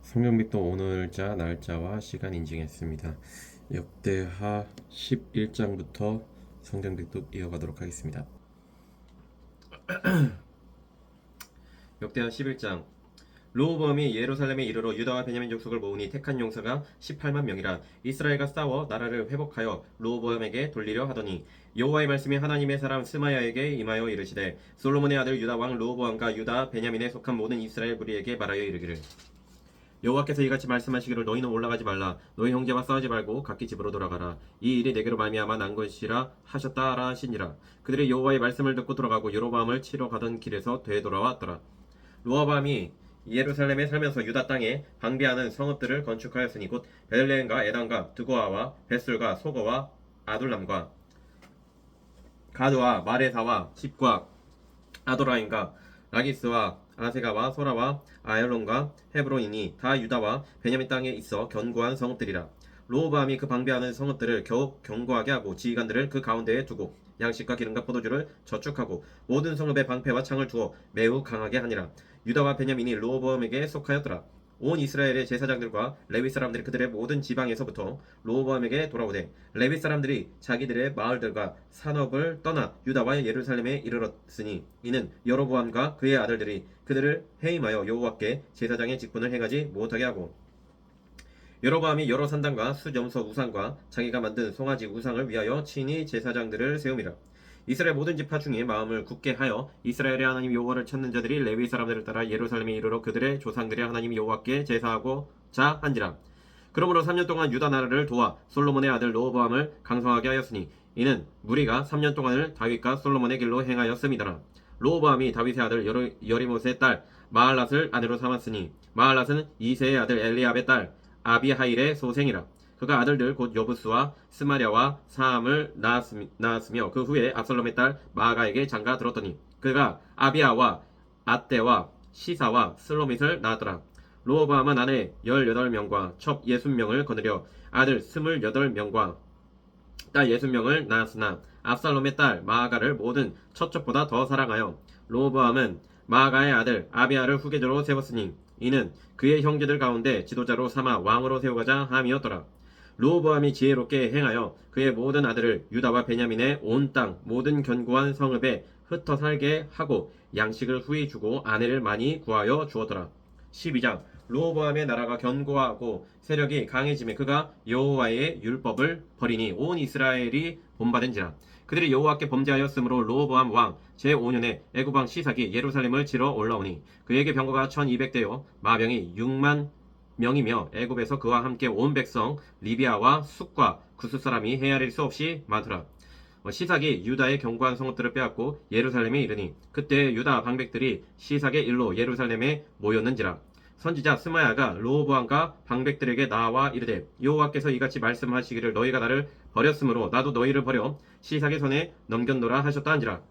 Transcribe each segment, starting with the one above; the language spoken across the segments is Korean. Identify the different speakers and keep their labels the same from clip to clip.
Speaker 1: 성경백도 오늘자 날짜와 시간 인증했습니다. 역대하 11장부터 성경백도 이어가도록 하겠습니다. 역대하 11장. 르호보암이 예루살렘에 이르러 유다와 베냐민 족속을 모으니 택한 용사가 18만 명이라. 이스라엘과 싸워 나라를 회복하여 르호보암에게 돌리려 하더니 여호와의 말씀이 하나님의 사람 스마야에게 임하여 이르시되 솔로몬의 아들 유다 왕 르호보암과 유다 베냐민에 속한 모든 이스라엘 무리에게 말하여 이르기를 여호와께서 이같이 말씀하시기를 너희는 올라가지 말라. 너희 형제와 싸우지 말고 각기 집으로 돌아가라. 이 일이 내게로 말미암아 난 것이라 하셨다라 하시니라. 그들이 여호와의 말씀을 듣고 돌아가고 여로보암을 치러 가던 길에서 되돌아왔더라. 르호보암이 예루살렘에 살면서 유다 땅에 방비하는 성읍들을 건축하였으니 곧 베들레헴과 에단과 드고아와 벳술과 소거와 아둘람과 가드와 마레사와 집과 아도라임과 라기스와 아세가와 소라와 아얄론과 헤브론이니 다 유다와 베냐민 땅에 있어 견고한 성읍들이라. 르호보암이 그 방비하는 성읍들을 겨우 견고하게 하고 지휘관들을 그 가운데에 두고 양식과 기름과 포도주를 저축하고 모든 성읍에 방패와 창을 두어 매우 강하게 하니라. 유다와 베냐민이 르호보암에게 속하였더라. 온 이스라엘의 제사장들과 레위 사람들이 그들의 모든 지방에서부터 르호보암에게 돌아오되 레위 사람들이 자기들의 마을들과 산업을 떠나 유다와 예루살렘에 이르렀으니 이는 여로보암과 그의 아들들이 그들을 해임하여 여호와께 제사장의 직분을 행하지 못하게 하고 여로보암이 여러 산당과 수점서 우상과 자기가 만든 송아지 우상을 위하여 친히 제사장들을 세움이라. 이스라엘 모든 지파 중에 마음을 굳게 하여 이스라엘의 하나님 여호와를 찾는 자들이 레위 사람들을 따라 예루살렘에 이르러 그들의 조상들의 하나님 여호와께 제사하고자 한지라. 그러므로 3년 동안 유다 나라를 도와 솔로몬의 아들 르호보암을 강성하게 하였으니 이는 무리가 3년 동안을 다윗과 솔로몬의 길로 행하였음이더라. 르호보암이 다윗의 아들 여리못의 딸 마할랏을 아내로 삼았으니 마할랏은 이세의 아들 엘리압의 딸 아비하일의 소생이라. 그가 아들들 곧 여부스와 스마랴와 사함을 낳았으며 그 후에 압살롬의 딸 마아가에게 장가 들었더니 그가 아비아와 아떼와 시사와 슬로밋을 낳았더라. 르호보암은 아내 18명과 첩 60명을 거느려 아들 28명과 딸 60명을 낳았으나 압살롬의 딸 마아가를 모든 첫첩보다 더 사랑하여 르호보암은 마아가의 아들 아비아를 후계자로 세웠으니 이는 그의 형제들 가운데 지도자로 삼아 왕으로 세우고자 함이었더라. 르호보암이 지혜롭게 행하여 그의 모든 아들을 유다와 베냐민의 온 땅 모든 견고한 성읍에 흩어 살게 하고 양식을 후히 주고 아내를 많이 구하여 주었더라. 12장. 르호보암의 나라가 견고하고 세력이 강해지매 그가 여호와의 율법을 버리니 온 이스라엘이 본받은지라. 그들이 여호와께 범죄하였으므로 르호보암 왕 제5년에 애굽 왕 시삭이 예루살렘을 치러 올라오니 그에게 병거가 1200대요 마병이 6만 명이며 애굽에서 그와 함께 온 백성 리비아와 숫과 구스 사람이 헤아릴 수 없이 많더라. 시삭이 유다의 견고한 성읍들을 빼앗고 예루살렘에 이르니 그때 유다 방백들이 시삭의 일로 예루살렘에 모였는지라. 선지자 스마야가 르호보암과 방백들에게 나와 이르되 여호와께서 이같이 말씀하시기를 너희가 나를 버렸으므로 나도 너희를 버려 시삭의 손에 넘겼노라 하셨다 한지라.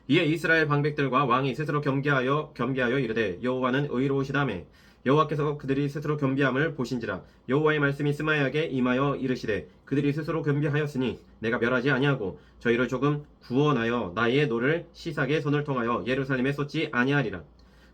Speaker 1: 이에 이스라엘 방백들과 왕이 스스로 겸비하여 이르되 여호와는 의로우시다매 여호와께서 그들이 스스로 겸비함을 보신지라. 여호와의 말씀이 스마야에게 임하여 이르시되 그들이 스스로 겸비하였으니 내가 멸하지 아니하고 저희를 조금 구원하여 나의 노를 시삭의 손을 통하여 예루살렘에 쏟지 아니하리라.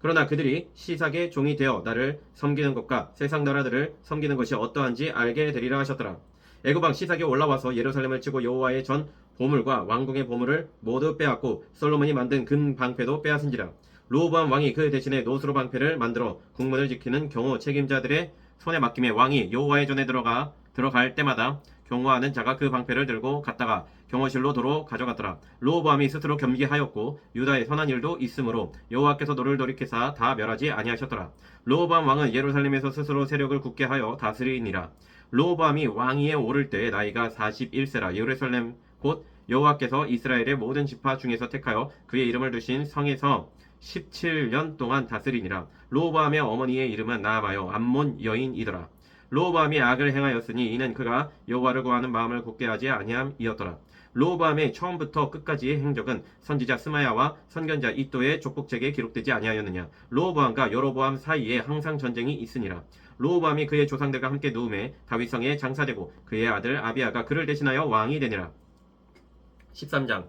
Speaker 1: 그러나 그들이 시삭의 종이 되어 나를 섬기는 것과 세상 나라들을 섬기는 것이 어떠한지 알게 되리라 하셨더라. 애굽 왕 시삭이 올라와서 예루살렘을 치고 여호와의 전 보물과 왕궁의 보물을 모두 빼앗고 솔로몬이 만든 금 방패도 빼앗은지라. 르호보암 왕이 그 대신에 노수로 방패를 만들어 국문을 지키는 경호 책임자들의 손에 맡김에 왕이 여호와의 전에 들어갈 때마다 경호하는 자가 그 방패를 들고 갔다가 경호실로 도로 가져갔더라. 르호보암이 스스로 겸기하였고 유다의 선한 일도 있으므로 여호와께서 너를 돌이키사 다 멸하지 아니하셨더라. 르호보암 왕은 예루살렘에서 스스로 세력을 굳게 하여 다스리니라. 르호보암이 왕위에 오를 때 나이가 41세라. 예루살렘 곧 여호와께서 이스라엘의 모든 지파 중에서 택하여 그의 이름을 두신 성에서 17년 동안 다스리니라. 르호보암의 어머니의 이름은 나아마요 암몬 여인이더라. 르호보암이 악을 행하였으니 이는 그가 여호와를 구하는 마음을 굳게 하지 아니함이었더라. 르호보암의 처음부터 끝까지의 행적은 선지자 스마야와 선견자 이도의 족복책에 기록되지 아니하였느냐. 르호보암과 여로보암 사이에 항상 전쟁이 있으니라. 르호보암이 그의 조상들과 함께 누움에 다윗성에 장사되고 그의 아들 아비아가 그를 대신하여 왕이 되니라. 13장.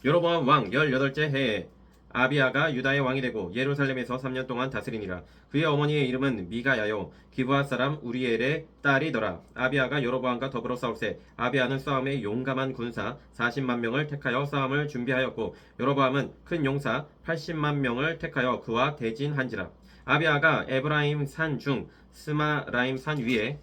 Speaker 1: 여로보암 왕 18째 해에 아비아가 유다의 왕이 되고 예루살렘에서 3년 동안 다스리니라. 그의 어머니의 이름은 미가야요 기브아 사람 우리엘의 딸이더라. 아비아가 여로보암과 더불어 싸울새 아비아는 싸움에 용감한 군사 40만 명을 택하여 싸움을 준비하였고 여로보암은 큰 용사 80만 명을 택하여 그와 대진한지라. 아비아가 에브라임 산 중 스마라임 산 위에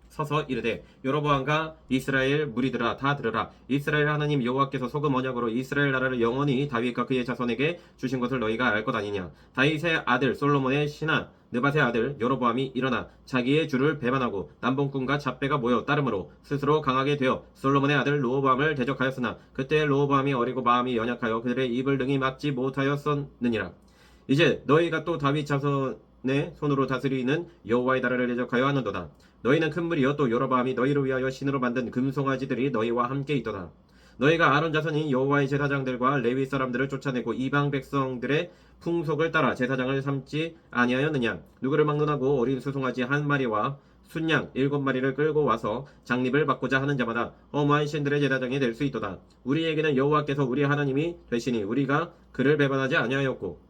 Speaker 1: 서서 이르되 여로보암과 이스라엘 무리들아 다 들으라. 이스라엘 하나님 여호와께서 소금 언약으로 이스라엘 나라를 영원히 다윗과 그의 자손에게 주신 것을 너희가 알 것 아니냐. 다윗의 아들 솔로몬의 신하 느밧의 아들 여로보암이 일어나 자기의 주를 배반하고 남봉꾼과 잡배가 모여 따름으로 스스로 강하게 되어 솔로몬의 아들 르호보암을 대적하였으나 그때 르호보암이 어리고 마음이 연약하여 그들의 입을 능히 막지 못하였었느니라. 이제 너희가 또 다윗 자손의 손으로 다스리는 여호와의 나라를 대적하여 하는도다. 너희는 큰 무리여 또 여로보암이 너희를 위하여 신으로 만든 금송아지들이 너희와 함께 있도다. 너희가 아론 자손인 여호와의 제사장들과 레위 사람들을 쫓아내고 이방 백성들의 풍속을 따라 제사장을 삼지 아니하였느냐. 누구를 막론하고 어린 수송아지 한 마리와 순양 7마리를 끌고 와서 장립을 받고자 하는 자마다 허무한 신들의 제사장이 될 수 있도다. 우리에게는 여호와께서 우리 하나님이 되시니 우리가 그를 배반하지 아니하였고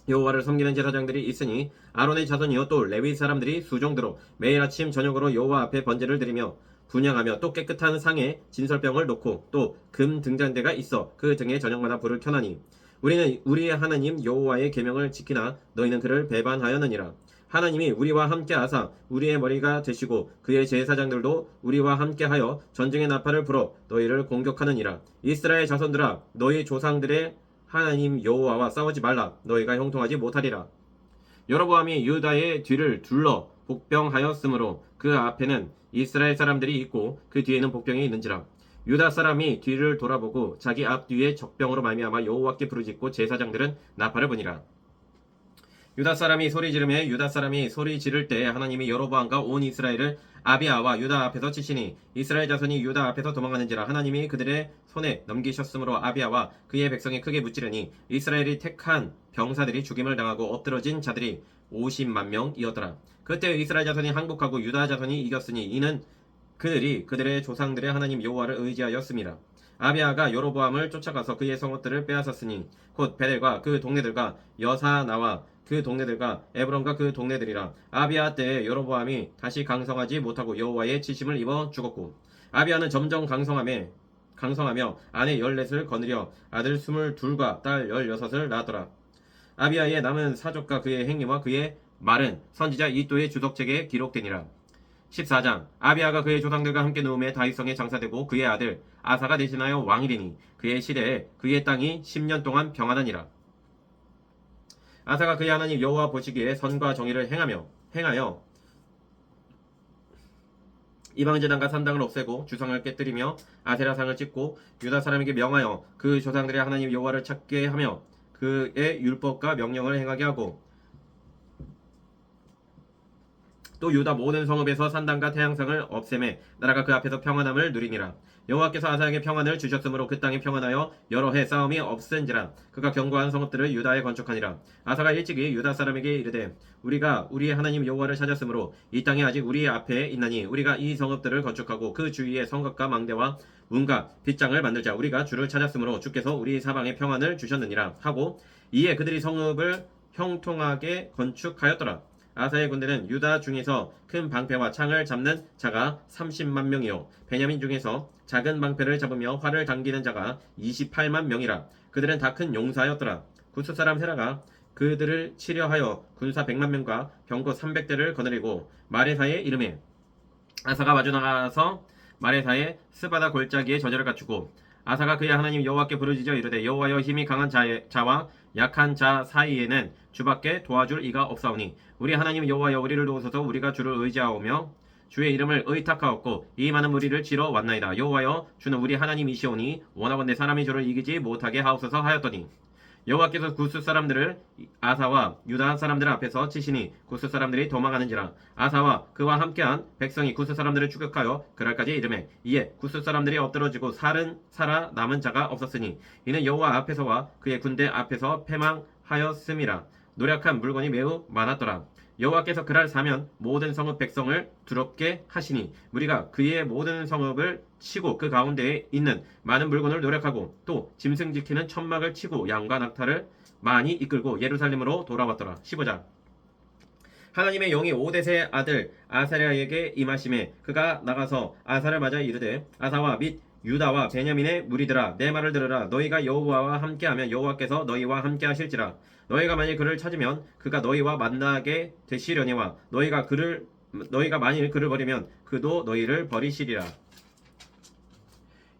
Speaker 1: 여호와를 섬기는 제사장들이 있으니 아론의 자손이요 또 레위 사람들이 수종들어 매일 아침 저녁으로 여호와 앞에 번제를 드리며 분향하며 또 깨끗한 상에 진설병을 놓고 또 금 등잔대가 있어 그 등에 저녁마다 불을 켜나니 우리는 우리의 하나님 여호와의 계명을 지키나 너희는 그를 배반하였느니라. 하나님이 우리와 함께하사 우리의 머리가 되시고 그의 제사장들도 우리와 함께하여 전쟁의 나팔을 불어 너희를 공격하느니라. 이스라엘 자손들아 너희 조상들의 하나님 여호와와 싸우지 말라. 너희가 형통하지 못하리라. 여로보암이 유다의 뒤를 둘러 복병하였으므로 그 앞에는 이스라엘 사람들이 있고 그 뒤에는 복병이 있는지라. 유다 사람이 뒤를 돌아보고 자기 앞뒤에 적병으로 말미암아 여호와께 부르짖고 제사장들은 나팔을 부니라. 유다 사람이 소리 지르매 유다 사람이 소리 지를 때 하나님이 여로보암과 온 이스라엘을 아비아와 유다 앞에서 치시니 이스라엘 자손이 유다 앞에서 도망하는지라. 하나님이 그들의 손에 넘기셨으므로 아비아와 그의 백성이 크게 무찌르니 이스라엘이 택한 병사들이 죽임을 당하고 엎드러진 자들이 50만 명이었더라. 그때 이스라엘 자손이 항복하고 유다 자손이 이겼으니 이는 그들이 그들의 조상들의 하나님 여호와를 의지하였습니다. 아비아가 여로보암을 쫓아가서 그의 성읍들을 빼앗았으니 곧 베델과 그 동네들과 여사나와 그 동네들과 에브론과 그 동네들이라. 아비아 때에 여로보암이 다시 강성하지 못하고 여호와의 치심을 입어 죽었고 아비아는 점점 강성하며 아내 14을 거느려 아들 22과 딸 16을 낳았더라. 아비아의 남은 사족과 그의 행위와 그의 말은 선지자 이도의 주석책에 기록되니라. 14장 아비아가 그의 조상들과 함께 누움에 다윗성에 장사되고 그의 아들 아사가 대신하여 왕이 되니 그의 시대에 그의 땅이 10년 동안 평안하니라. 아사가 그의 하나님 여호와 보시기에 선과 정의를 행하여 이방제단과 산당을 없애고 주상을 깨뜨리며 아세라상을 찢고 유다 사람에게 명하여 그 조상들의 하나님 여호와를 찾게 하며 그의 율법과 명령을 행하게 하고 또 유다 모든 성읍에서 산당과 태양상을 없애매 나라가 그 앞에서 평안함을 누리니라. 여호와께서 아사에게 평안을 주셨으므로 그 땅이 평안하여 여러 해 싸움이 없은지라. 그가 견고한 성읍들을 유다에 건축하니라. 아사가 일찍이 유다 사람에게 이르되 우리가 우리의 하나님 여호와를 찾았으므로 이 땅이 아직 우리 앞에 있나니 우리가 이 성읍들을 건축하고 그 주위에 성곽과 망대와 문과 빗장을 만들자. 우리가 주를 찾았으므로 주께서 우리 사방에 평안을 주셨느니라 하고 이에 그들이 성읍을 형통하게 건축하였더라. 아사의 군대는 유다 중에서 큰 방패와 창을 잡는 자가 30만 명이요 베냐민 중에서 작은 방패를 잡으며 활을 당기는 자가 28만 명이라. 그들은 다 큰 용사였더라. 구스 사람 세라가 그들을 치려하여 군사 100만 명과 병거 300대를 거느리고 마레사에 이르매 아사가 마주 나가서 마레사의 스바다 골짜기에 저절을 갖추고 아사가 그의 하나님 여호와께 부르짖어 이르되 여호와여 힘이 강한 자와 약한 자 사이에는 주밖에 도와줄 이가 없사오니 우리 하나님 여호와여 우리를 도우소서. 우리가 주를 의지하오며 주의 이름을 의탁하였고 이 많은 무리를 치러 왔나이다. 여호와여 주는 우리 하나님이시오니 원하건대 사람이 주를 이기지 못하게 하옵소서 하였더니 여호와께서 구스 사람들을 아사와 유다 사람들 앞에서 치시니 구스 사람들이 도망하는지라. 아사와 그와 함께한 백성이 구스 사람들을 추격하여 그랄까지 이르매 이에 구스 사람들이 엎드러지고 살아 남은 자가 없었으니 이는 여호와 앞에서와 그의 군대 앞에서 패망하였음이라. 노력한 물건이 매우 많았더라. 여호와께서 그날 사면 모든 성읍 백성을 두렵게 하시니 무리가 그의 모든 성읍을 치고 그 가운데에 있는 많은 물건을 노력하고 또 짐승 지키는 천막을 치고 양과 낙타를 많이 이끌고 예루살렘으로 돌아왔더라. 15장. 하나님의 영이 오뎃의 아들 아사랴에게 임하심에 그가 나가서 아사를 맞아 이르되 아사와 및 유다와 베냐민의 무리들아 내 말을 들으라. 너희가 여호와와 함께하면 여호와께서 너희와 함께하실지라. 너희가 만일 그를 찾으면 그가 너희와 만나게 되시려니와 너희가 만일 그를 버리면 그도 너희를 버리시리라.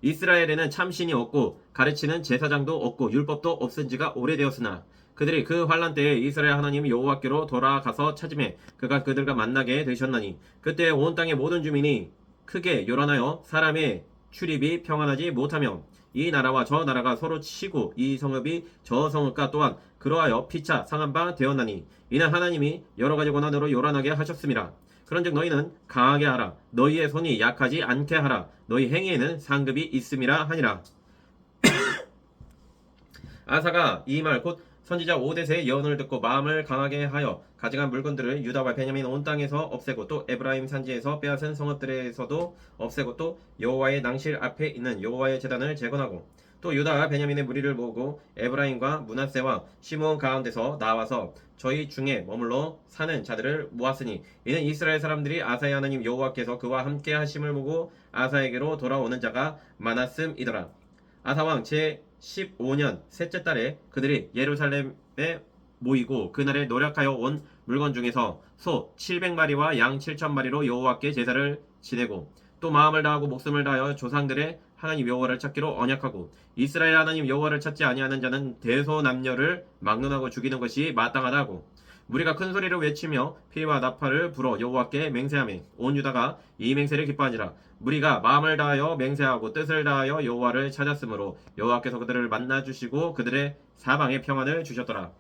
Speaker 1: 이스라엘에는 참신이 없고 가르치는 제사장도 없고 율법도 없은 지가 오래되었으나 그들이 그 환란 때에 이스라엘 하나님 여호와께로 돌아가서 찾음에 그가 그들과 만나게 되셨나니 그때 온 땅의 모든 주민이 크게 요란하여 사람의 출입이 평안하지 못하며 이 나라와 저 나라가 서로 치고 이 성읍이 저 성읍과 또한 그러하여 피차 상한 바 되었나니 이는 하나님이 여러 가지 고난으로 요란하게 하셨습니다. 그런즉 너희는 강하게 하라. 너희의 손이 약하지 않게 하라. 너희 행위에는 상급이 있음이라 하니라. 아사가 이 말 곧 선지자 오뎃의 예언을 듣고 마음을 강하게 하여 가져간 물건들을 유다와 베냐민 온 땅에서 없애고 또 에브라임 산지에서 빼앗은 성읍들에서도 없애고 또 여호와의 낭실 앞에 있는 여호와의 제단을 재건하고 또 유다와 베냐민의 무리를 모으고 에브라임과 므낫세와 시므온 가운데서 나와서 저희 중에 머물러 사는 자들을 모았으니 이는 이스라엘 사람들이 아사의 하나님 여호와께서 그와 함께 하심을 보고 아사에게로 돌아오는 자가 많았음이더라. 아사왕 제 15년 셋째 달에 그들이 예루살렘에 모이고 그날에 노력하여 온 물건 중에서 소 700마리와 양 7,000마리로 여호와께 제사를 지내고 또 마음을 다하고 목숨을 다하여 조상들의 하나님 여호와를 찾기로 언약하고 이스라엘 하나님 여호와를 찾지 아니하는 자는 대소남녀를 막론하고 죽이는 것이 마땅하다고 무리가 큰 소리로 외치며 피와 나팔을 불어 여호와께 맹세하며 온 유다가 이 맹세를 기뻐하니라. 무리가 마음을 다하여 맹세하고 뜻을 다하여 여호와를 찾았으므로 여호와께서 그들을 만나 주시고 그들의 사방에 평안을 주셨더라.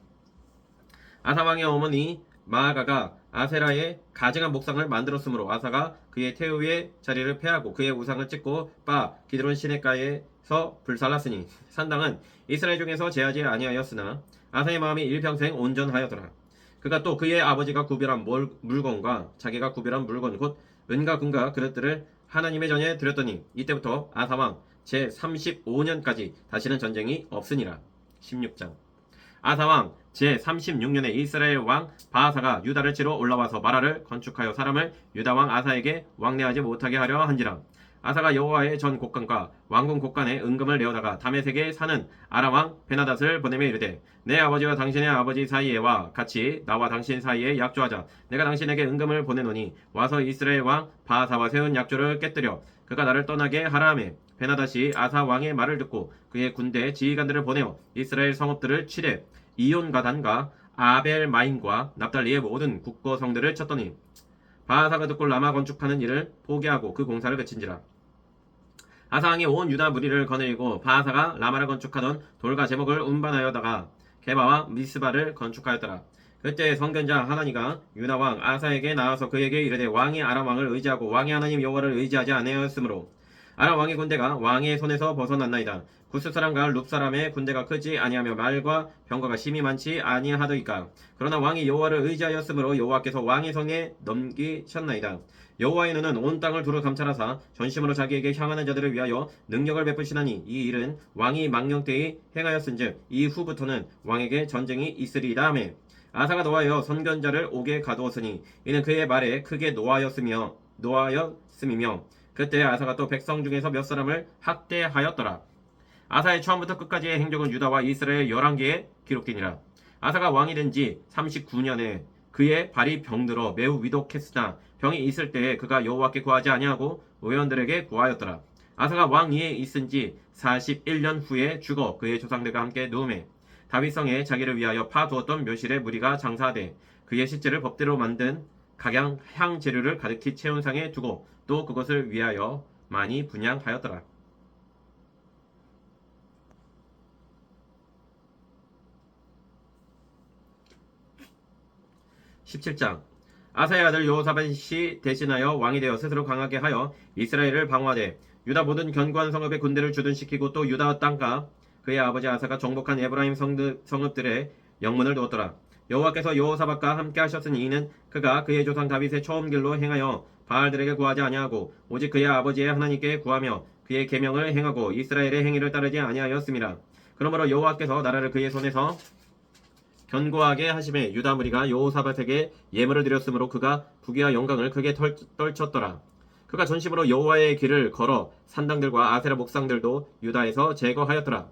Speaker 1: 아사왕의 어머니 마아가가 아세라의 가증한 목상을 만들었으므로 아사가 그의 태우의 자리를 폐하고 그의 우상을 찢고 바 기드론 시냇가에서 불살랐으니 산당은 이스라엘 중에서 제하지 아니하였으나 아사의 마음이 일평생 온전하였더라. 그가 또 그의 아버지가 구별한 물건과 자기가 구별한 물건 곧 은과 금과 그릇들을 하나님의 전에 드렸더니 이때부터 아사왕 제 35년까지 다시는 전쟁이 없으니라. 16장. 아사왕 제 36년에 이스라엘 왕 바하사가 유다를 치러 올라와서 마라를 건축하여 사람을 유다왕 아사에게 왕래하지 못하게 하려 한지라. 아사가 여호와의 전 곡간과 왕궁 곡간에 은금을 내어다가 다메섹에 사는 아람왕 베나닷을 보내며 이르되 내 아버지와 당신의 아버지 사이에와 같이 나와 당신 사이에 약조하자. 내가 당신에게 은금을 보내노니 와서 이스라엘 왕 바하사와 세운 약조를 깨뜨려 그가 나를 떠나게 하라 하매 베나닷이 아사 왕의 말을 듣고 그의 군대 지휘관들을 보내어 이스라엘 성읍들을 치되 이온과 단과 아벨마임과 납달리의 모든 국고성들을 쳤더니 바하사가 듣고 라마 건축하는 일을 포기하고 그 공사를 그친지라. 아사왕이 온 유다 무리를 거느리고 바하사가 라마를 건축하던 돌과 제목을 운반하여다가 게바와 미스바를 건축하였더라. 그때 선견자 하나니가 유다 왕 아사에게 나와서 그에게 이르되 왕이 아람 왕을 의지하고 왕이 하나님 여호와를 의지하지 아니하였으므로 아람 왕의 군대가 왕의 손에서 벗어났나이다. 구스 사람과 룹 사람의 군대가 크지 아니하며 말과 병거가 심히 많지 아니하더이까. 그러나 왕이 여호와를 의지하였으므로 여호와께서 왕의 손에 넘기셨나이다. 여호와의 눈은 온 땅을 두루 감찰하사 전심으로 자기에게 향하는 자들을 위하여 능력을 베푸시나니 이 일은 왕이 망령때에 행하였은즉 이후부터는 왕에게 전쟁이 있으리이다 하매 아사가 노하여 선견자를 옥에 가두었으니 이는 그의 말에 크게 노하였음이며 그때 아사가 또 백성 중에서 몇 사람을 학대하였더라. 아사의 처음부터 끝까지의 행적은 유다와 이스라엘 11개에 기록되니라. 아사가 왕이 된 지 39년에 그의 발이 병들어 매우 위독했으나 병이 있을 때에 그가 여호와께 구하지 아니하고 의원들에게 구하였더라. 아사가 왕 위에 있은 지 41년 후에 죽어 그의 조상들과 함께 누우매 다윗성에 자기를 위하여 파두었던 묘실에 무리가 장사하되 그의 시체를 법대로 만든 각양 향 재료를 가득히 채운 상에 두고 또 그것을 위하여 많이 분향하였더라. 17장. 아사의 아들 여호사밧이 대신하여 왕이 되어 스스로 강하게 하여 이스라엘을 방어하되 유다 모든 견고한 성읍의 군대를 주둔시키고 또 유다 땅과 그의 아버지 아사가 정복한 에브라임 성읍들의 영문을 두었더라. 여호와께서 여호사밧과 함께 하셨으니 이는 그가 그의 조상 다윗의 처음 길로 행하여 바알들에게 구하지 아니하고 오직 그의 아버지의 하나님께 구하며 그의 계명을 행하고 이스라엘의 행위를 따르지 아니하였음이라. 그러므로 여호와께서 나라를 그의 손에서 견고하게 하심에 유다 무리가 여호사밧에게 예물을 드렸으므로 그가 부귀와 영광을 크게 떨쳤더라. 그가 전심으로 여호와의 길을 걸어 산당들과 아세라 목상들도 유다에서 제거하였더라.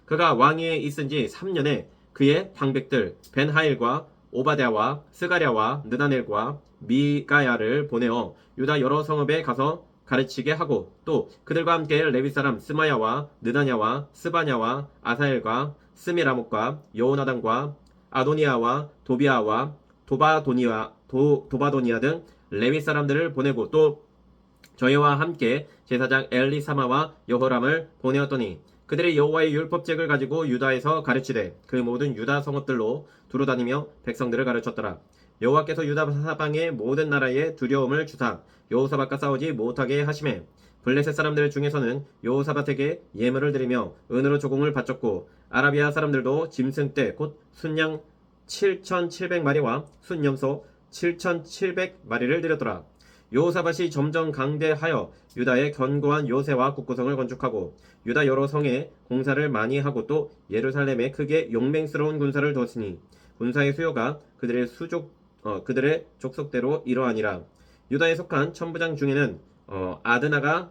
Speaker 1: 그가 왕위에 있은 지 3년에 그의 방백들 벤하일과 오바댜와 스가랴와 느다넬과 미가야를 보내어 유다 여러 성읍에 가서 가르치게 하고 또 그들과 함께 레위 사람 스마야와 느다냐와 스바냐와 아사엘과 스미라목과 여호나단과 아도니아와 도비아와 도바도니아 등 레위 사람들을 보내고 또 저희와 함께 제사장 엘리사마와 여호람을 보내었더니 그들이 여호와의 율법책을 가지고 유다에서 가르치되 그 모든 유다 성읍들로 두루다니며 백성들을 가르쳤더라. 여호와께서 유다 사방의 모든 나라에 두려움을 주사 여호사밧과 싸우지 못하게 하시매 블레셋 사람들 중에서는 여호사밧에게 예물을 드리며 은으로 조공을 바쳤고 아라비아 사람들도 짐승 떼 곧 순양 7,700마리와 순염소 7,700마리를 드렸더라. 여호사밧이 점점 강대하여 유다의 견고한 요새와 국구성을 건축하고 유다 여러 성에 공사를 많이 하고 또 예루살렘에 크게 용맹스러운 군사를 두었으니 군사의 수요가 그들의 족속대로 이러하니라. 유다에 속한 천부장 중에는 아드나가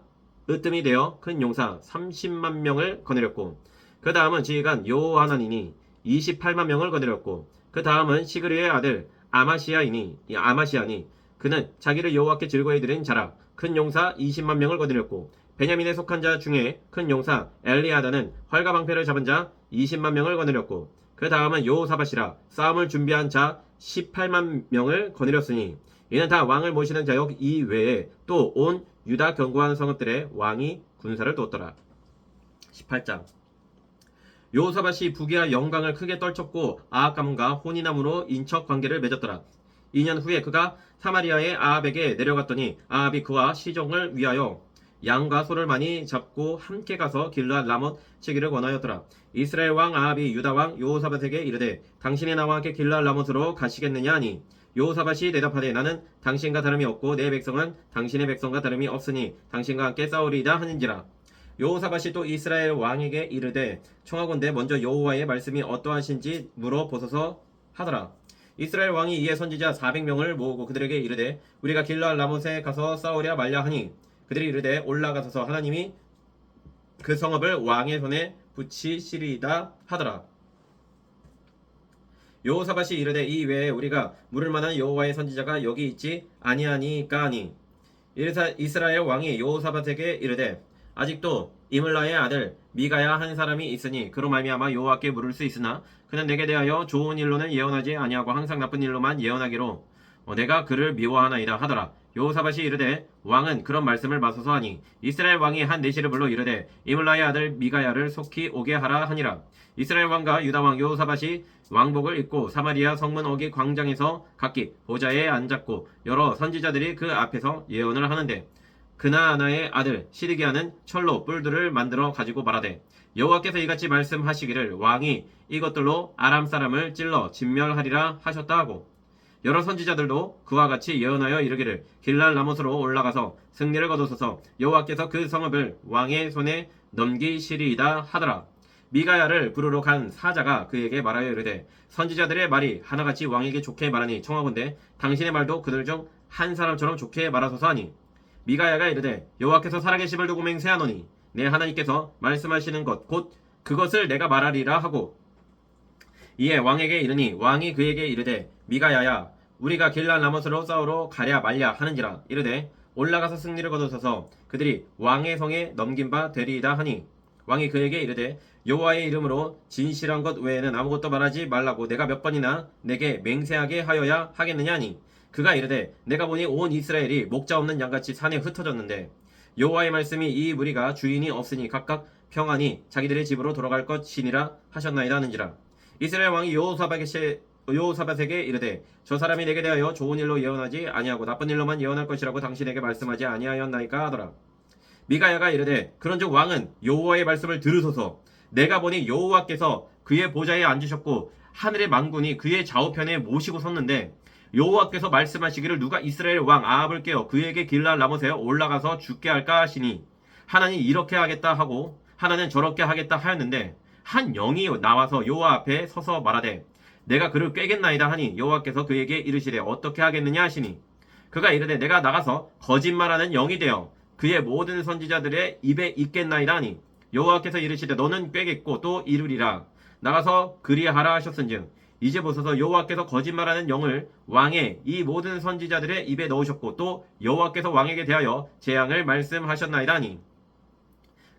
Speaker 1: 으뜸이 되어 큰 용사 30만 명을 거느렸고 그 다음은 지휘관 요하나니니 28만 명을 거느렸고 그 다음은 시그리의 아들 아마시아니 그는 자기를 여호와께 즐거이 드린 자라. 큰 용사 20만 명을 거느렸고 베냐민에 속한 자 중에 큰 용사 엘리아다는 활과 방패를 잡은 자 20만 명을 거느렸고 그 다음은 여호사밧이라 싸움을 준비한 자 18만 명을 거느렸으니 이는 다 왕을 모시는 자역 이외에 또 온 유다 견고한 성읍들의 왕이 군사를 두었더라. 18장 여호사밧이 부귀와 영광을 크게 떨쳤고 아합 가문과 혼인함으로 인척 관계를 맺었더라. 2년 후에 그가 사마리아의 아합에게 내려갔더니 아합이 그와 시종을 위하여 양과 소를 많이 잡고 함께 가서 길르앗 라못 치기를 권하였더라. 이스라엘 왕 아합이 유다 왕 여호사밧에게 이르되 당신이 나와 함께 길르앗 라못으로 가시겠느냐 하니 여호사밧이 대답하되 나는 당신과 다름이 없고 내 백성은 당신의 백성과 다름이 없으니 당신과 함께 싸우리이다 하는지라. 여호사밧이 또 이스라엘 왕에게 이르되 청하건대 먼저 여호와의 말씀이 어떠하신지 물어보소서 하더라. 이스라엘 왕이 이에 선지자 400명을 모으고 그들에게 이르되 우리가 길르앗 라못에 가서 싸우랴 말랴 하니 그들이 이르되 올라가소서 하나님이 그 성읍을 왕의 손에 붙이시리이다 하더라. 여호사밧이 이르되 이 외에 우리가 물을 만한 여호와의 선지자가 여기 있지 아니하니까 하니 이스라엘 왕이 여호사밧에게 이르되 아직도 이물라의 아들 미가야 한 사람이 있으니 그로 말미암아 여호와께 물을 수 있으나 그는 내게 대하여 좋은 일로는 예언하지 아니하고 항상 나쁜 일로만 예언하기로 내가 그를 미워하나이다 하더라. 여호사밧이 이르되 왕은 그런 말씀을 마소서 하니 이스라엘 왕이 한 내시를 불러 이르되 이물라의 아들 미가야를 속히 오게 하라 하니라. 이스라엘 왕과 유다 왕 여호사밧이 왕복을 입고 사마리아 성문 어기 광장에서 각기 보좌에 앉았고 여러 선지자들이 그 앞에서 예언을 하는데 그나아나의 아들 시드기야는 철로 뿔들을 만들어 가지고 말하되 여호와께서 이같이 말씀하시기를 왕이 이것들로 아람 사람을 찔러 진멸하리라 하셨다 하고 여러 선지자들도 그와 같이 예언하여 이르기를 길랄 라못으로 올라가서 승리를 거두소서 여호와께서 그 성읍을 왕의 손에 넘기시리이다 하더라. 미가야를 부르러 간 사자가 그에게 말하여 이르되 선지자들의 말이 하나같이 왕에게 좋게 말하니 청하건대 당신의 말도 그들 중 한 사람처럼 좋게 말하소서 하니 미가야가 이르되 여호와께서 살아계심을 두고 맹세하노니 내 하나님께서 말씀하시는 것 곧 그것을 내가 말하리라 하고 이에 왕에게 이르니 왕이 그에게 이르되 미가야야 우리가 길랄 라못으로 싸우러 가랴 말랴 하는지라. 이르되 올라가서 승리를 거두소서 그들이 왕의 성에 넘긴 바 되리이다 하니 왕이 그에게 이르되 여호와의 이름으로 진실한 것 외에는 아무것도 말하지 말라고 내가 몇 번이나 내게 맹세하게 하여야 하겠느냐 하니 그가 이르되 내가 보니 온 이스라엘이 목자 없는 양같이 산에 흩어졌는데 여호와의 말씀이 이 무리가 주인이 없으니 각각 평안히 자기들의 집으로 돌아갈 것이니라 하셨나이다 하는지라. 이스라엘 왕이 여호사밧에게 이르되 저 사람이 내게 대하여 좋은 일로 예언하지 아니하고 나쁜 일로만 예언할 것이라고 당신에게 말씀하지 아니하였나이까 하더라. 미가야가 이르되 그런즉 왕은 여호와의 말씀을 들으소서 내가 보니 여호와께서 그의 보좌에 앉으셨고 하늘의 만군이 그의 좌우편에 모시고 섰는데 여호와께서 말씀하시기를 누가 이스라엘 왕 아합을 깨어 그에게 길랄 라못에 올라가서 죽게 할까 하시니 하나는 이렇게 하겠다 하고 하나는 저렇게 하겠다 하였는데 한 영이 나와서 여호와 앞에 서서 말하되 내가 그를 꾀겠나이다 하니 여호와께서 그에게 이르시되 어떻게 하겠느냐 하시니 그가 이르되 내가 나가서 거짓말하는 영이 되어 그의 모든 선지자들의 입에 있겠나이다 하니 여호와께서 이르시되 너는 꾀겠고 또 이르리라. 나가서 그리하라 하셨은즉 이제 보소서 여호와께서 거짓말하는 영을 왕의 이 모든 선지자들의 입에 넣으셨고 또 여호와께서 왕에게 대하여 재앙을 말씀하셨나이다 하니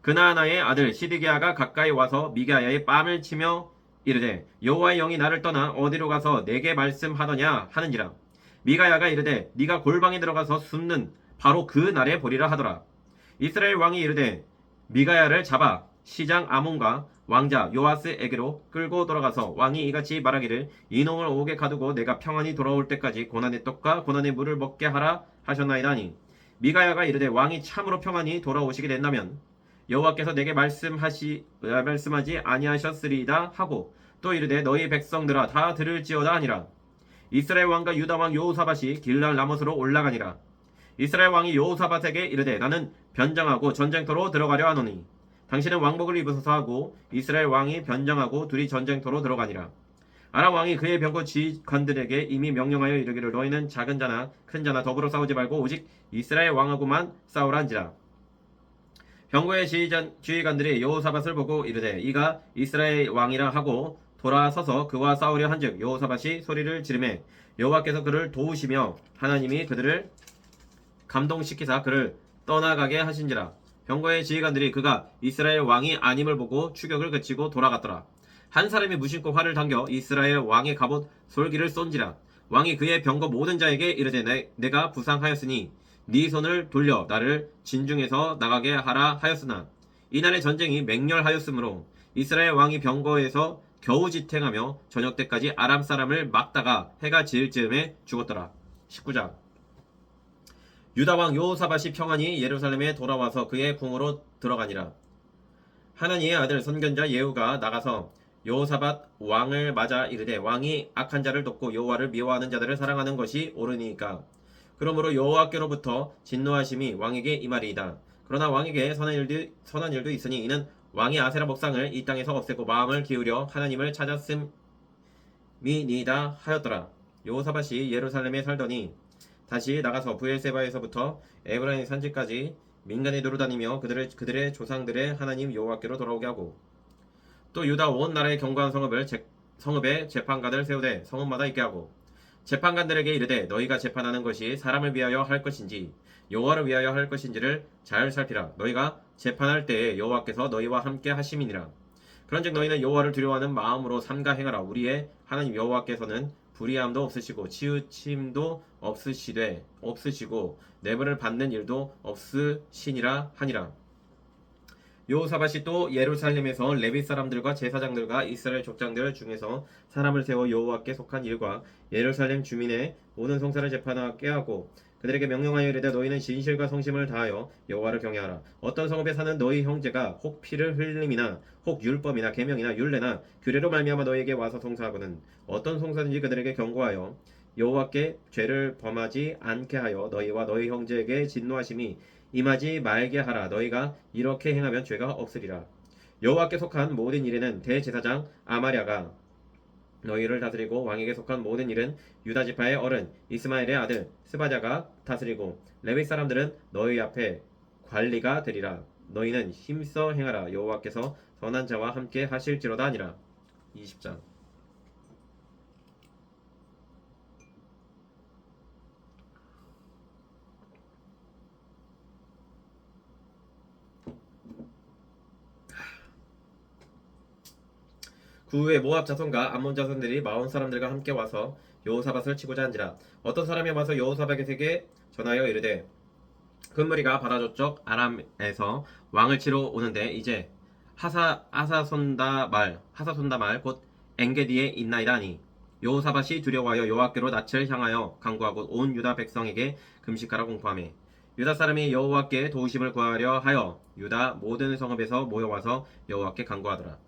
Speaker 1: 그나아나의 아들 시드기야가 가까이 와서 미가야의 뺨을 치며 이르되 여호와의 영이 나를 떠나 어디로 가서 내게 말씀하더냐 하는지라. 미가야가 이르되 네가 골방에 들어가서 숨는 바로 그 날에 보리라 하더라. 이스라엘 왕이 이르되 미가야를 잡아 시장 아몬과 왕자 요아스에게로 끌고 돌아가서 왕이 이같이 말하기를 이놈을 옥에 가두고 내가 평안히 돌아올 때까지 고난의 떡과 고난의 물을 먹게 하라 하셨나이다 하니 미가야가 이르되 왕이 참으로 평안히 돌아오시게 된다면 여호와께서 내게 말씀하지 아니하셨으리이다 하고 또 이르되 너희 백성들아 다 들을지어다 하니라. 이스라엘 왕과 유다 왕 여호사밧이 길랄 라못으로 올라가니라. 이스라엘 왕이 여호사밧에게 이르되 나는 변장하고 전쟁터로 들어가려 하노니 당신은 왕복을 입으소서 하고 이스라엘 왕이 변장하고 둘이 전쟁터로 들어가니라. 아람 왕이 그의 병거 지휘관들에게 이미 명령하여 이르기를 너희는 작은 자나 큰 자나 더불어 싸우지 말고 오직 이스라엘 왕하고만 싸우라 한지라. 병거의 지휘관들이 여호사밧을 보고 이르되 이가 이스라엘 왕이라 하고 돌아서서 그와 싸우려 한즉 여호사밧이 소리를 지르매 여호와께서 그를 도우시며 하나님이 그들을 감동시키사 그를 떠나가게 하신지라. 병거의 지휘관들이 그가 이스라엘 왕이 아님을 보고 추격을 그치고 돌아갔더라. 한 사람이 무심코 활을 당겨 이스라엘 왕의 갑옷 솔기를 쏜지라. 왕이 그의 병거 모든 자에게 이르되 내가 부상하였으니 네 손을 돌려 나를 진중에서 나가게 하라 하였으나 이날의 전쟁이 맹렬하였으므로 이스라엘 왕이 병거에서 겨우 지탱하며 저녁 때까지 아람 사람을 막다가 해가 지을 즈음에 죽었더라. 19장. 유다 왕 여호사밧이 평안히 예루살렘에 돌아와서 그의 궁으로 들어가니라. 하나니의 아들 선견자 예후가 나가서 여호사밧 왕을 맞아 이르되 왕이 악한 자를 돕고 여호와를 미워하는 자들을 사랑하는 것이 옳으니까 그러므로 여호와께로부터 진노하심이 왕에게 임하리이다. 그러나 왕에게 선한 일도 있으니 이는 왕이 아세라 목상을 이 땅에서 없애고 마음을 기울여 하나님을 찾았음이니이다 하였더라. 여호사밧이 예루살렘에 살더니 다시 나가서 브엘세바에서부터 에브라임 산지까지 민간에 두루다니며 그들의 조상들의 하나님 여호와께로 돌아오게 하고 또 유다 온 나라의 견고한 성읍에 재판관을 세우되 성읍마다 있게 하고 재판관들에게 이르되 너희가 재판하는 것이 사람을 위하여 할 것인지 여호와를 위하여 할 것인지를 잘 살피라. 너희가 재판할 때에 여호와께서 너희와 함께 하심이니라. 그런즉 너희는 여호와를 두려워하는 마음으로 삼가 행하라. 우리의 하나님 여호와께서는 불의함도 없으시고 치우침도 없으시고 내벌을 받는 일도 없으시니라 하니라. 여호사밧이 또 예루살렘에서 레위 사람들과 제사장들과 이스라엘 족장들 중에서 사람을 세워 여호와께 속한 일과 예루살렘 주민의 모든 성사를 재판하게 하고 그들에게 명령하여 이르되 너희는 진실과 성심을 다하여 여호와를 경외하라. 어떤 성읍에 사는 너희 형제가 혹 피를 흘림이나 혹 율법이나 계명이나 율례나 규례로 말미암아 너희에게 와서 송사하거든 어떤 송사든지 그들에게 경고하여 여호와께 죄를 범하지 않게 하여 너희와 너희 형제에게 진노하심이 임하지 말게 하라. 너희가 이렇게 행하면 죄가 없으리라. 여호와께 속한 모든 일에는 대제사장 아마랴가 너희를 다스리고 왕에게 속한 모든 일은 유다 지파의 어른 이스마엘의 아들 스바자가 다스리고 레위 사람들은 너희 앞에 관리가 되리라. 너희는 힘써 행하라. 여호와께서 선한 자와 함께 하실지로다 하니라. 20장. 그 후에 모압 자손과 암몬 자손들이 마온 사람들과 함께 와서 여호사밧을 치고자 한지라. 어떤 사람이 와서 여호사밧에게 전하여 이르되 큰 무리가 바다 저쪽 아람에서 왕을 치러 오는데 이제 하사손다 말 곧 엔게디에 있나이다 하니 여호사밧이 두려워하여 여호와께로 낯을 향하여 간구하고 온 유다 백성에게 금식하라 공포하매 유다 사람이 여호와께 도우심을 구하려 하여 유다 모든 성읍에서 모여와서 여호와께 간구하더라.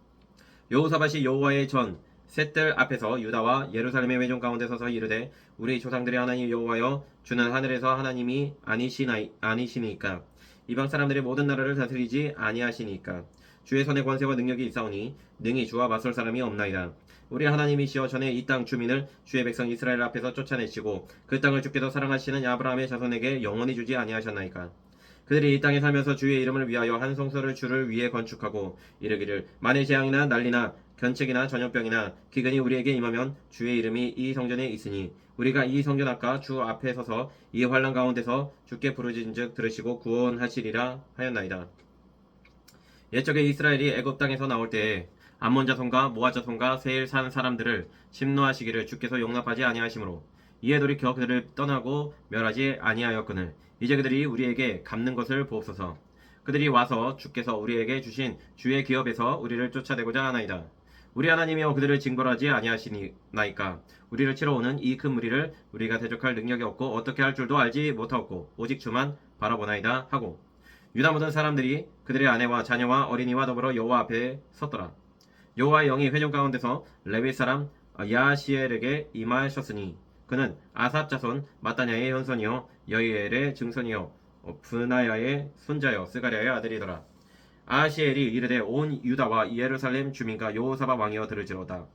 Speaker 1: 여호사밧이 여호와의 전 셋들 앞에서 유다와 예루살렘의 회중 가운데 서서 이르되 우리 조상들의 하나님 여호와여 주는 하늘에서 하나님이 아니시니까 이방 사람들의 모든 나라를 다스리지 아니하시니까 주의 손에 권세와 능력이 있사오니 능히 주와 맞설 사람이 없나이다. 우리 하나님이시여 전에 이 땅 주민을 주의 백성 이스라엘 앞에서 쫓아내시고 그 땅을 주께서 사랑하시는 아브라함의 자손에게 영원히 주지 아니하셨나이까. 그들이 이 땅에 살면서 주의 이름을 위하여 한 성소를 주를 위해 건축하고 이르기를 만일 재앙이나 난리나 견책이나 전염병이나 기근이 우리에게 임하면 주의 이름이 이 성전에 있으니 우리가 이 성전 앞과 주 앞에 서서 이 환난 가운데서 주께 부르짖은즉 들으시고 구원하시리라 하였나이다. 옛적에 이스라엘이 애굽 땅에서 나올 때에 암몬 자손과 모압 자손과 세일 산 사람들을 심노하시기를 주께서 용납하지 아니하시므로 이에 돌이켜 그들을 떠나고 멸하지 아니하였거늘 이제 그들이 우리에게 갚는 것을 보옵소서. 그들이 와서 주께서 우리에게 주신 주의 기업에서 우리를 쫓아내고자 하나이다. 우리 하나님이여 그들을 징벌하지 아니하시나이까. 우리를 치러 오는 이 큰 무리를 우리가 대적할 능력이 없고 어떻게 할 줄도 알지 못하옵고 오직 주만 바라보나이다 하고 유다 모든 사람들이 그들의 아내와 자녀와 어린이와 더불어 여호와 앞에 섰더라. 여호와의 영이 회중 가운데서 레위 사람 야시엘에게 임하셨으니 그는 아삽 자손 마따냐의 현손이요 여이엘의 증손이요 브나야의 손자요 스가랴의 아들이더라. 아시엘이 이르되 온 유다와 예루살렘 주민과 여호사밧 왕이여 들을지로다.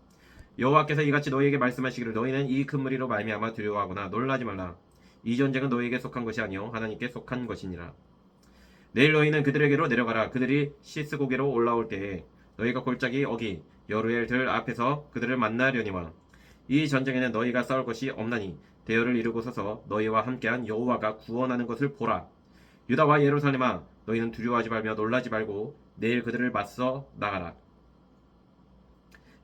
Speaker 1: 여호와께서 이같이 너희에게 말씀하시기를 너희는 이 큰 무리로 말미암아 두려워하거나 놀라지 말라. 이 전쟁은 너희에게 속한 것이 아니요 하나님께 속한 것이니라. 내일 너희는 그들에게로 내려가라. 그들이 시스고개로 올라올 때에 너희가 골짜기 어기 여루엘 들 앞에서 그들을 만나려니와 이 전쟁에는 너희가 싸울 것이 없나니 대열을 이루고 서서 너희와 함께한 여호와가 구원하는 것을 보라. 유다와 예루살렘아 너희는 두려워하지 말며 놀라지 말고 내일 그들을 맞서 나가라.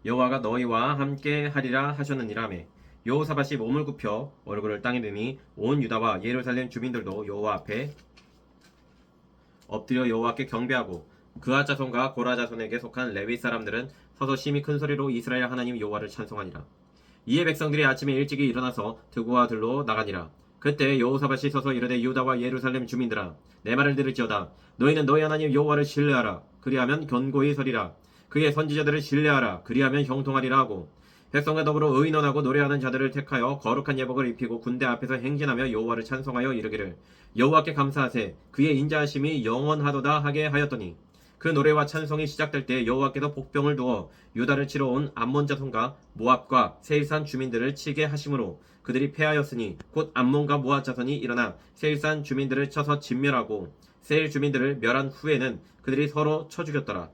Speaker 1: 여호와가 너희와 함께 하리라 하셨느니라며. 여호사밧이 몸을 굽혀 얼굴을 땅에 드니 온 유다와 예루살렘 주민들도 여호와 앞에 엎드려 여호와께 경배하고 그앗 자손과 고라 자손에게 속한 레위 사람들은 서서 심히 큰 소리로 이스라엘 하나님 여호와를 찬송하니라. 이에 백성들이 아침에 일찍이 일어나서 드고와 들로 나가니라. 그때 여호사밧이 서서 이르되 유다와 예루살렘 주민들아 내 말을 들을지어다. 너희는 너희 하나님 여호와를 신뢰하라. 그리하면 견고히 서리라. 그의 선지자들을 신뢰하라. 그리하면 형통하리라 하고 백성과 더불어 의논하고 노래하는 자들을 택하여 거룩한 예복을 입히고 군대 앞에서 행진하며 여호와를 찬송하여 이르기를 여호와께 감사하세 그의 인자하심이 영원하도다 하게 하였더니 그 노래와 찬송이 시작될 때 여호와께서 복병을 두어 유다를 치러 온 암몬 자손과 모압과 세일산 주민들을 치게 하심으로 그들이 패하였으니 곧 암몬과 모압 자손이 일어나 세일산 주민들을 쳐서 진멸하고 세일 주민들을 멸한 후에는 그들이 서로 쳐 죽였더라.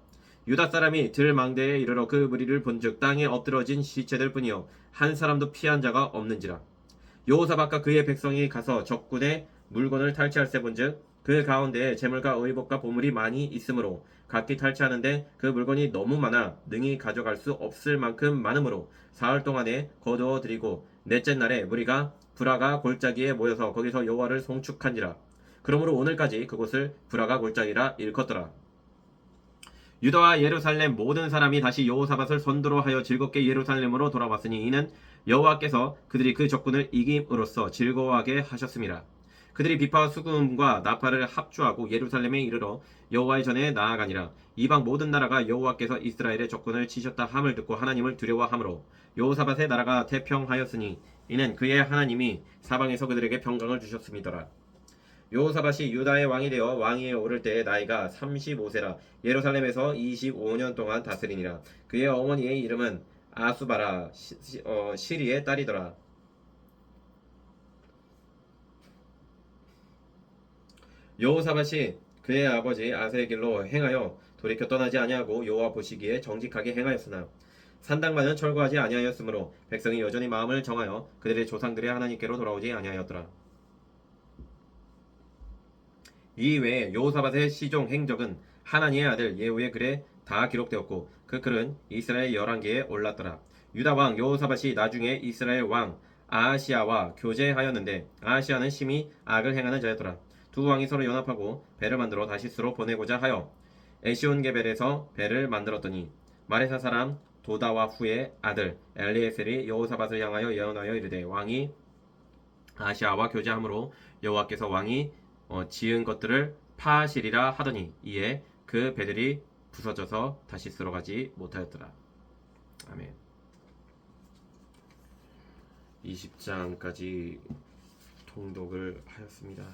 Speaker 1: 유다 사람이 들 망대에 이르러 그 무리를 본즉 땅에 엎드러진 시체들 뿐이요 한 사람도 피한 자가 없는지라. 여호사밧과 그의 백성이 가서 적군의 물건을 탈취할세 본즉 그 가운데에 재물과 의복과 보물이 많이 있으므로 각기 탈취하는데 그 물건이 너무 많아 능히 가져갈 수 없을 만큼 많으므로 사흘 동안에 거두어 드리고 넷째 날에 무리가 브라가 골짜기에 모여서 거기서 여호와를 송축한지라. 그러므로 오늘까지 그곳을 브라가 골짜기라 일컫더라. 유다와 예루살렘 모든 사람이 다시 여호사밧을 선두로 하여 즐겁게 예루살렘으로 돌아왔으니 이는 여호와께서 그들이 그 적군을 이김으로써 즐거워하게 하셨습니다. 그들이 비파와 수금과 나팔을 합주하고 예루살렘에 이르러 여호와의 전에 나아가니라. 이방 모든 나라가 여호와께서 이스라엘의 적군을 치셨다 함을 듣고 하나님을 두려워하므로 여호사밧의 나라가 태평하였으니 이는 그의 하나님이 사방에서 그들에게 평강을 주셨음이더라. 여호사밧이 유다의 왕이 되어 왕위에 오를 때의 나이가 35세라 예루살렘에서 25년 동안 다스리니라. 그의 어머니의 이름은 아수바라 시리의 딸이더라. 여호사밧이 그의 아버지 아세의 길로 행하여 돌이켜 떠나지 아니하고 여호와 보시기에 정직하게 행하였으나 산당만은 철거하지 아니하였으므로 백성이 여전히 마음을 정하여 그들의 조상들의 하나님께로 돌아오지 아니하였더라. 이 외에 여호사밧의 시종 행적은 하나니의 아들 예후의 글에 다 기록되었고 그 글은 이스라엘 11개에 올랐더라. 유다 왕 여호사밧이 나중에 이스라엘 왕 아하시아와 교제하였는데 아하시아는 심히 악을 행하는 자였더라. 두 왕이 서로 연합하고 배를 만들어 다시스로 보내고자 하여 에시온게벨에서 배를 만들었더니 마레사 사람 도다와 후의 아들 엘리에셀이 여호사밧을 향하여 예언하여 이르되 왕이 아하시아와 교제함으로 여호와께서 왕이 지은 것들을 파하시리라 하더니 이에 그 배들이 부서져서 다시스로 가지 못하였더라. 아멘. 20장까지 통독을 하였습니다.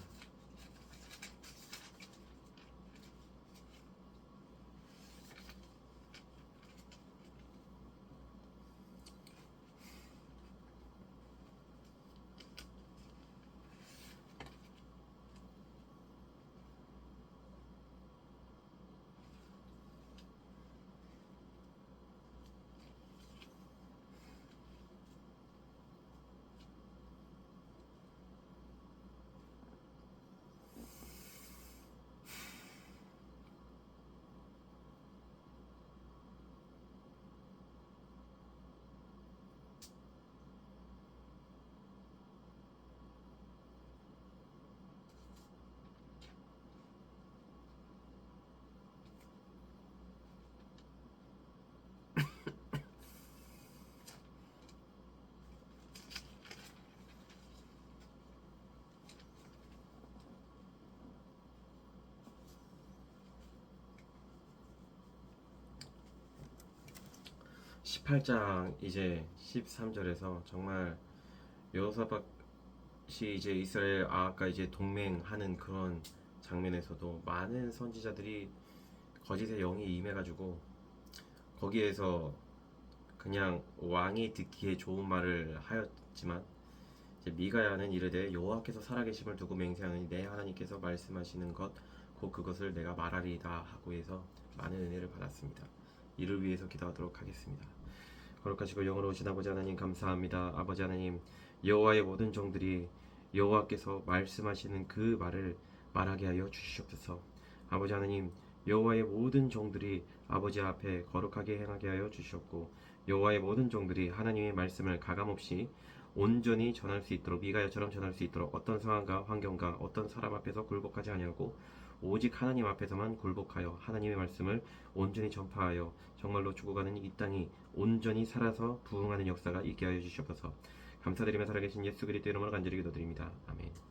Speaker 1: 18장 이제 13절에서 정말 여호사밧이 이제 이스라엘 아합과 이제 동맹하는 그런 장면에서도 많은 선지자들이 거짓의 영이 임해가지고 거기에서 그냥 왕이 듣기에 좋은 말을 하였지만 이제 미가야는 이르되 여호와께서 살아계심을 두고 맹세하노니 내 하나님께서 말씀하시는 것 곧 그것을 내가 말하리이다 하고 해서 많은 은혜를 받았습니다. 이를 위해서 기도하도록 하겠습니다. 거룩하시고 영원하신 아버지 하나님 감사합니다. 아버지 하나님 여호와의 모든 종들이 여호와께서 말씀하시는 그 말을 말하게 하여 주시옵소서. 아버지 하나님 여호와의 모든 종들이 아버지 앞에 거룩하게 행하게 하여 주시옵고 여호와의 모든 종들이 하나님의 말씀을 가감없이 온전히 전할 수 있도록 미가야처럼 전할 수 있도록 어떤 상황과 환경과 어떤 사람 앞에서 굴복하지 아니하고 오직 하나님 앞에서만 굴복하여 하나님의 말씀을 온전히 전파하여 정말로 죽어가는 이 땅이 온전히 살아서 부흥하는 역사가 있게 하여 주시옵소서. 감사드리며 살아계신 예수 그리스도 이름으로 간절히 기도드립니다. 아멘.